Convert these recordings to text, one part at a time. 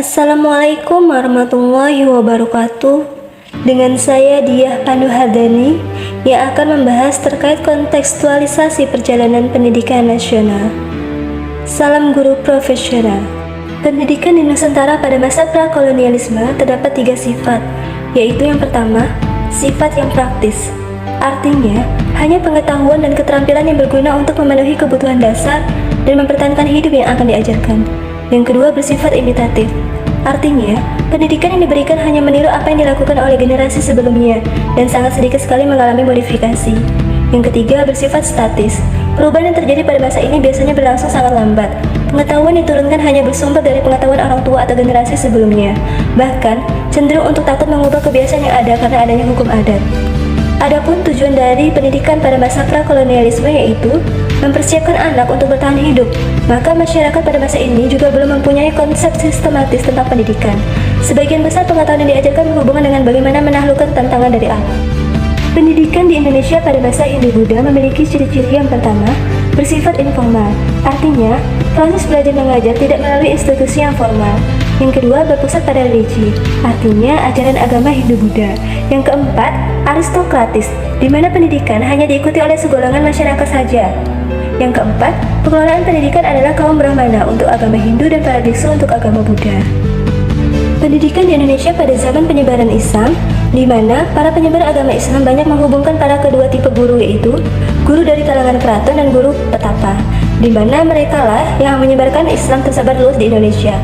Assalamualaikum warahmatullahi wabarakatuh. Dengan saya Diah Panduhardani yang akan membahas terkait kontekstualisasi perjalanan pendidikan nasional. Salam guru profesional. Pendidikan di Nusantara pada masa prakolonialisme terdapat 3 sifat, yaitu yang pertama, sifat yang praktis. Artinya, hanya pengetahuan dan keterampilan yang berguna untuk memenuhi kebutuhan dasar dan mempertahankan hidup yang akan diajarkan. Yang kedua, bersifat imitatif. Artinya, pendidikan yang diberikan hanya meniru apa yang dilakukan oleh generasi sebelumnya dan sangat sedikit sekali mengalami modifikasi. Yang ketiga, bersifat statis. Perubahan yang terjadi pada masa ini biasanya berlangsung sangat lambat. Pengetahuan diturunkan hanya bersumber dari pengetahuan orang tua atau generasi sebelumnya. Bahkan, cenderung untuk takut mengubah kebiasaan yang ada karena adanya hukum adat. Adapun tujuan dari pendidikan pada masa prakolonialisme yaitu mempersiapkan anak untuk bertahan hidup, maka masyarakat pada masa ini juga belum mempunyai konsep sistematis tentang pendidikan. Sebagian besar pengetahuan yang diajarkan berhubungan dengan bagaimana menaklukkan tantangan dari alam. Pendidikan di Indonesia pada masa Hindu-Buddha memiliki ciri-ciri yang pertama, bersifat informal. Artinya, proses belajar mengajar tidak melalui institusi yang formal. Yang kedua, berpusat pada religi. Artinya, ajaran agama Hindu-Buddha. Yang keempat, aristokratis, di mana pendidikan hanya diikuti oleh segolongan masyarakat saja. Yang keempat, pengelolaan pendidikan adalah kaum Brahmana untuk agama Hindu dan para biksu untuk agama Buddha. Pendidikan di Indonesia pada zaman penyebaran Islam, di mana para penyebar agama Islam banyak menghubungkan para kedua tipe guru, yaitu guru dari kalangan keraton dan guru petapa, di mana mereka lah yang menyebarkan Islam tersebar luas di Indonesia.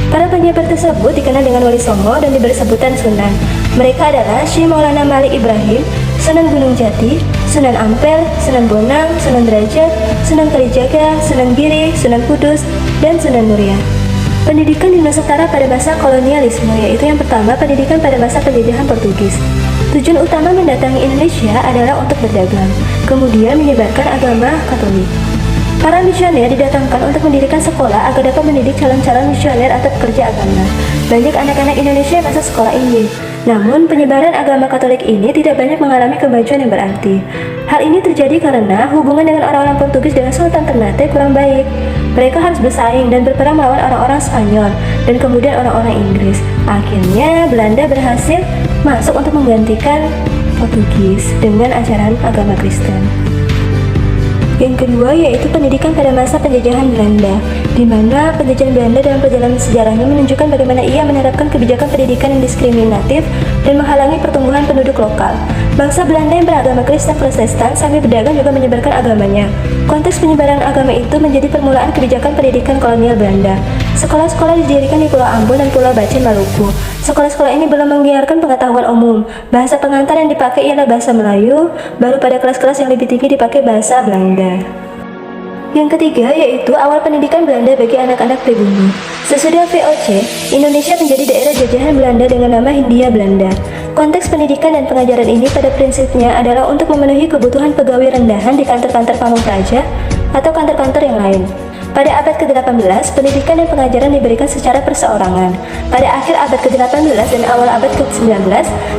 Para penyebar tersebut dikenal dengan Wali Songo dan diberi sebutan Sunan. Mereka adalah Syekh Maulana Malik Ibrahim, Sunan Gunung Jati, Sunan Ampel, Sunan Bonang, Sunan Derajat, Sunan Kalijaga, Sunan Giri, Sunan Kudus, dan Sunan Muria. Pendidikan di Nusantara pada masa kolonialisme yaitu yang pertama, pendidikan pada masa penjajahan Portugis. Tujuan utama mendatangi Indonesia adalah untuk berdagang, kemudian menyebarkan agama Katolik. Para misioner didatangkan untuk mendirikan sekolah agar dapat mendidik calon-calon misioner atau pekerja agama. Banyak anak-anak Indonesia masuk sekolah ini. Namun, penyebaran agama Katolik ini tidak banyak mengalami kemajuan yang berarti. Hal ini terjadi karena hubungan dengan orang-orang Portugis dengan Sultan Ternate kurang baik. Mereka harus bersaing dan berperang melawan orang-orang Spanyol dan kemudian orang-orang Inggris. Akhirnya, Belanda berhasil masuk untuk menggantikan Portugis dengan ajaran agama Kristen. Yang kedua yaitu pendidikan pada masa penjajahan Belanda, di mana penjajahan Belanda dalam perjalanan sejarahnya menunjukkan bagaimana ia menerapkan kebijakan pendidikan yang diskriminatif dan menghalangi pertumbuhan penduduk lokal. Bangsa Belanda yang beragama Kristen Protestan sambil berdagang juga menyebarkan agamanya. Konteks penyebaran agama itu menjadi permulaan kebijakan pendidikan kolonial Belanda. Sekolah-sekolah didirikan di Pulau Ambon dan Pulau Bacin, Maluku. Sekolah-sekolah ini belum menyiarkan pengetahuan umum. Bahasa pengantar yang dipakai ialah bahasa Melayu, baru pada kelas-kelas yang lebih tinggi dipakai bahasa Belanda. Yang ketiga yaitu awal pendidikan Belanda bagi anak-anak pribumi. Sesudah VOC, Indonesia menjadi daerah jajahan Belanda dengan nama Hindia Belanda. Konteks pendidikan dan pengajaran ini pada prinsipnya adalah untuk memenuhi kebutuhan pegawai rendahan di kantor-kantor pamung praja atau kantor-kantor yang lain. Pada abad ke-18, pendidikan dan pengajaran diberikan secara perseorangan. Pada akhir abad ke-18 dan awal abad ke-19,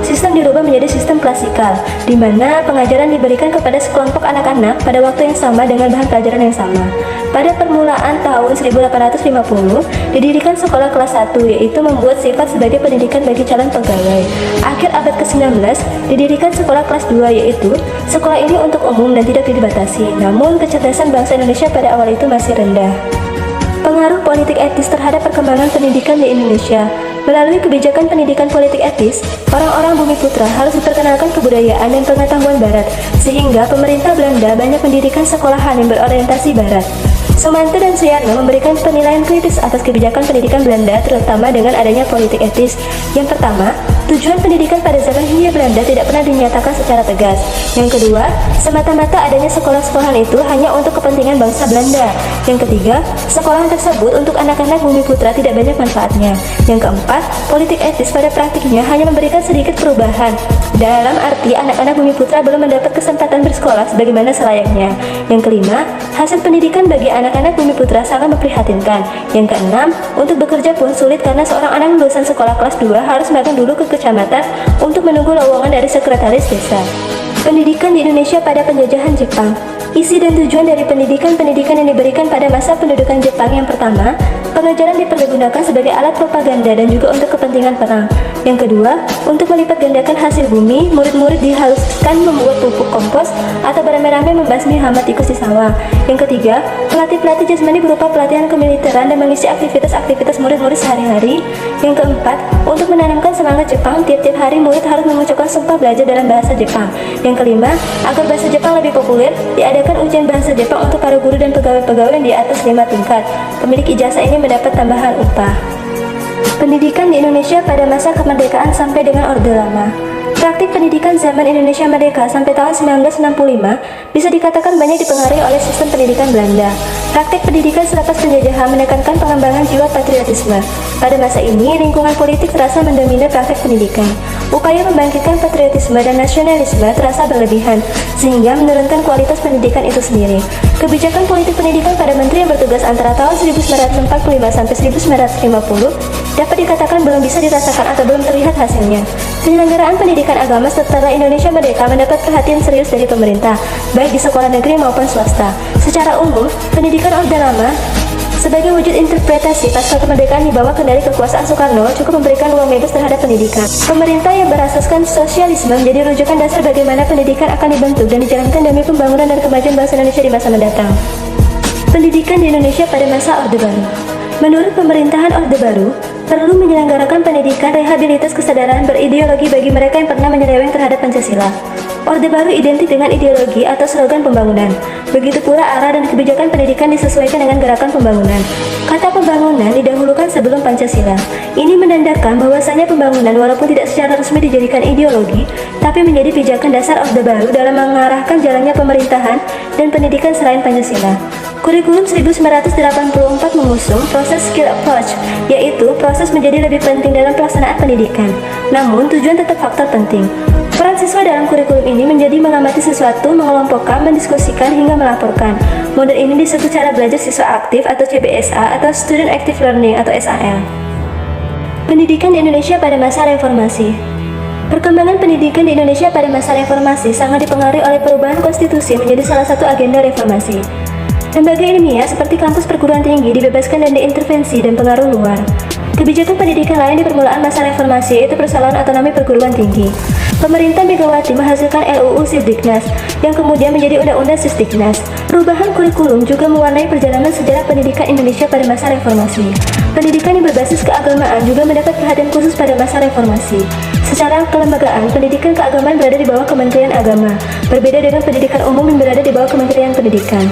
sistem dirubah menjadi sistem klasikal, di mana pengajaran diberikan kepada sekelompok anak-anak pada waktu yang sama dengan bahan pelajaran yang sama. Pada permulaan tahun 1850, didirikan sekolah kelas 1, yaitu membuat sifat sebagai pendidikan bagi calon pegawai. Akhir abad ke-19, didirikan sekolah kelas 2, yaitu sekolah ini untuk umum dan tidak dibatasi. Namun, kecerdasan bangsa Indonesia pada awal itu masih rendah. Pengaruh politik etis terhadap perkembangan pendidikan di Indonesia. Melalui kebijakan pendidikan politik etis, orang-orang Bumi Putra harus diperkenalkan kebudayaan dan pengetahuan Barat, sehingga pemerintah Belanda banyak mendirikan sekolahan yang berorientasi Barat. Sumanto dan Sujarno memberikan penilaian kritis atas kebijakan pendidikan Belanda, terutama dengan adanya politik etis. Yang pertama, tujuan pendidikan pada zaman Hindia Belanda tidak pernah dinyatakan secara tegas. Yang kedua, semata-mata adanya sekolah-sekolahan itu hanya untuk kepentingan bangsa Belanda. Yang ketiga, sekolahan tersebut untuk anak-anak Bumi Putra tidak banyak manfaatnya. Yang keempat, politik etis pada praktiknya hanya memberikan sedikit perubahan. Dalam arti anak-anak Bumi Putra belum mendapat kesempatan bersekolah sebagaimana selayaknya. Yang kelima, hasil pendidikan bagi anak-anak Bumi Putra sangat memprihatinkan. Yang keenam, untuk bekerja pun sulit karena seorang anak lulusan sekolah kelas 2 harus magang dulu ke kecamatan untuk menunggu lowongan dari sekretaris desa. Pendidikan di Indonesia pada penjajahan Jepang. Isi dan tujuan dari pendidikan yang diberikan pada masa pendudukan Jepang yang pertama, Pengajaran dipergunakan sebagai alat propaganda dan juga untuk kepentingan perang. Yang kedua, untuk melipat gandakan hasil bumi, murid-murid dihaluskan membuat pupuk kompos atau beramai-ramai membasmi hama tikus di sawah. Yang ketiga, pelatih-pelatih jasmani berupa pelatihan kemiliteran dan mengisi aktivitas-aktivitas murid-murid sehari-hari. Yang keempat, untuk menanamkan semangat Jepang, tiap-tiap hari murid harus mengucapkan sumpah belajar dalam bahasa Jepang. Yang kelima, agar bahasa Jepang lebih populer, diadakan ujian bahasa Jepang untuk para guru dan pegawai-pegawai yang di atas 5 tingkat. Pemilik ijazah ini mendapat tambahan upah. Pendidikan di Indonesia pada masa kemerdekaan sampai dengan Orde Lama. Praktik pendidikan zaman Indonesia Merdeka sampai tahun 1965 bisa dikatakan banyak dipengaruhi oleh sistem pendidikan Belanda. Praktik pendidikan selepas penjajahan menekankan pengembangan jiwa patriotisme. Pada masa ini, lingkungan politik terasa mendominasi praktik pendidikan. Upaya membangkitkan patriotisme dan nasionalisme terasa berlebihan, sehingga menurunkan kualitas pendidikan itu sendiri. Kebijakan politik pendidikan pada menteri yang bertugas antara tahun 1945 sampai 1950 dapat dikatakan belum bisa dirasakan atau belum terlihat hasilnya. Penyelenggaraan pendidikan agama setelah Indonesia Merdeka mendapat perhatian serius dari pemerintah, baik di sekolah negeri maupun swasta. Secara umum, pendidikan Orde Lama sebagai wujud interpretasi pasca kemerdekaan di bawah kendali kekuasaan Soekarno cukup memberikan ruang bebas terhadap pendidikan. Pemerintah yang berasaskan sosialisme menjadi rujukan dasar bagaimana pendidikan akan dibentuk dan dijalankan demi pembangunan dan kemajuan bangsa Indonesia di masa mendatang. Pendidikan di Indonesia pada masa Orde Baru. Menurut pemerintahan Orde Baru, perlu menyelenggarakan pendidikan rehabilitas kesadaran berideologi bagi mereka yang pernah menyeleweng terhadap Pancasila. Orde Baru identik dengan ideologi atau slogan pembangunan. Begitu pula arah dan kebijakan pendidikan disesuaikan dengan gerakan pembangunan. Kata pembangunan didahulukan sebelum Pancasila. Ini menandakan bahwasanya pembangunan walaupun tidak secara resmi dijadikan ideologi, tapi menjadi pijakan dasar Orde Baru dalam mengarahkan jalannya pemerintahan dan pendidikan selain Pancasila. Kurikulum 1984 mengusung proses skill approach, yaitu proses menjadi lebih penting dalam pelaksanaan pendidikan. Namun, tujuan tetap faktor penting. Peran siswa dalam kurikulum ini menjadi mengamati sesuatu, mengelompokkan, mendiskusikan, hingga melaporkan. Model ini disebut cara belajar siswa aktif atau CBSA atau Student Active Learning atau SAL. Pendidikan di Indonesia pada masa reformasi. Perkembangan pendidikan di Indonesia pada masa reformasi sangat dipengaruhi oleh perubahan konstitusi menjadi salah satu agenda reformasi. Lembaga ilmiah seperti kampus perguruan tinggi dibebaskan dan diintervensi dan pengaruh luar. Kebijakan pendidikan lain di permulaan masa reformasi yaitu persoalan otonomi perguruan tinggi. Pemerintah Megawati menghasilkan RUU Sisdiknas yang kemudian menjadi Undang-Undang Sisdiknas. Perubahan kurikulum juga mewarnai perjalanan sejarah pendidikan Indonesia pada masa reformasi. Pendidikan yang berbasis keagamaan juga mendapat perhatian khusus pada masa reformasi. Secara kelembagaan, pendidikan keagamaan berada di bawah Kementerian Agama, berbeda dengan pendidikan umum yang berada di bawah Kementerian Pendidikan.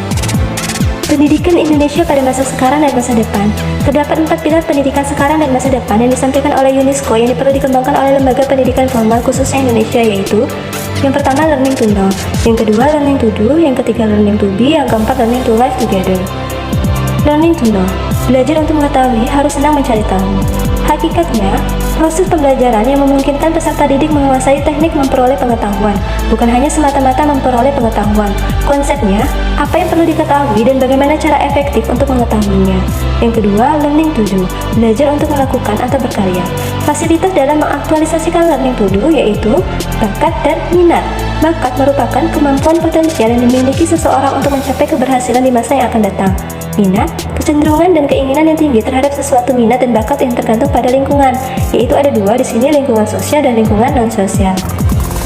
Pendidikan Indonesia pada masa sekarang dan masa depan. Terdapat 4 pilar pendidikan sekarang dan masa depan yang disampaikan oleh UNESCO yang perlu dikembangkan oleh lembaga pendidikan formal khususnya Indonesia, yaitu yang pertama learning to know, yang kedua learning to do, yang ketiga learning to be, yang keempat learning to live together. Learning to know, belajar untuk mengetahui, harus senang mencari tahu. Hakikatnya, proses pembelajaran yang memungkinkan peserta didik menguasai teknik memperoleh pengetahuan, bukan hanya semata-mata memperoleh pengetahuan. Konsepnya, apa yang perlu diketahui dan bagaimana cara efektif untuk mengetahuinya. Yang kedua, learning to do, belajar untuk melakukan atau berkarya. Fasilitas dalam mengaktualisasikan learning to do yaitu bakat dan minat. Bakat merupakan kemampuan potensial yang dimiliki seseorang untuk mencapai keberhasilan di masa yang akan datang. Minat, kecenderungan dan keinginan yang tinggi terhadap sesuatu minat dan bakat yang tergantung pada lingkungan, yaitu ada dua di sini, lingkungan sosial dan lingkungan non-sosial.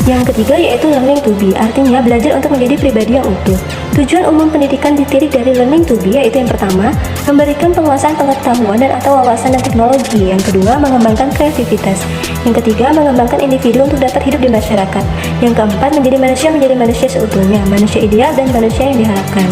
Yang ketiga yaitu learning to be, artinya belajar untuk menjadi pribadi yang utuh. Tujuan umum pendidikan ditilik dari learning to be yaitu yang pertama, memberikan penguasaan pengetahuan dan atau wawasan dan teknologi. Yang kedua, mengembangkan kreativitas. Yang ketiga, mengembangkan individu untuk dapat hidup di masyarakat. Yang keempat, menjadi manusia seutuhnya, manusia ideal dan manusia yang diharapkan.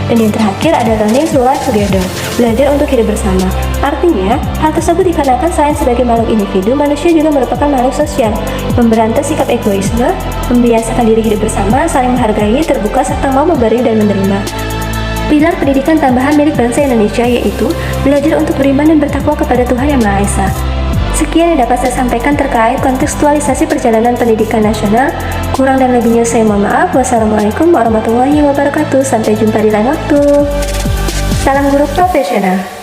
Dan yang terakhir ada learning to live together, belajar untuk hidup bersama. Artinya, hal tersebut dikarenakan selain sebagai makhluk individu, manusia juga merupakan makhluk sosial, memberantas sikap egoisme, membiasakan diri hidup bersama, saling menghargai, terbuka, serta mau memberi dan menerima. Pilar pendidikan tambahan milik bangsa Indonesia yaitu belajar untuk beriman dan bertakwa kepada Tuhan Yang Maha Esa. Sekian yang dapat saya sampaikan terkait kontekstualisasi perjalanan pendidikan nasional. Kurang dan lebihnya saya mohon maaf. Wassalamualaikum warahmatullahi wabarakatuh. Sampai jumpa di lain waktu. Salam guru profesional.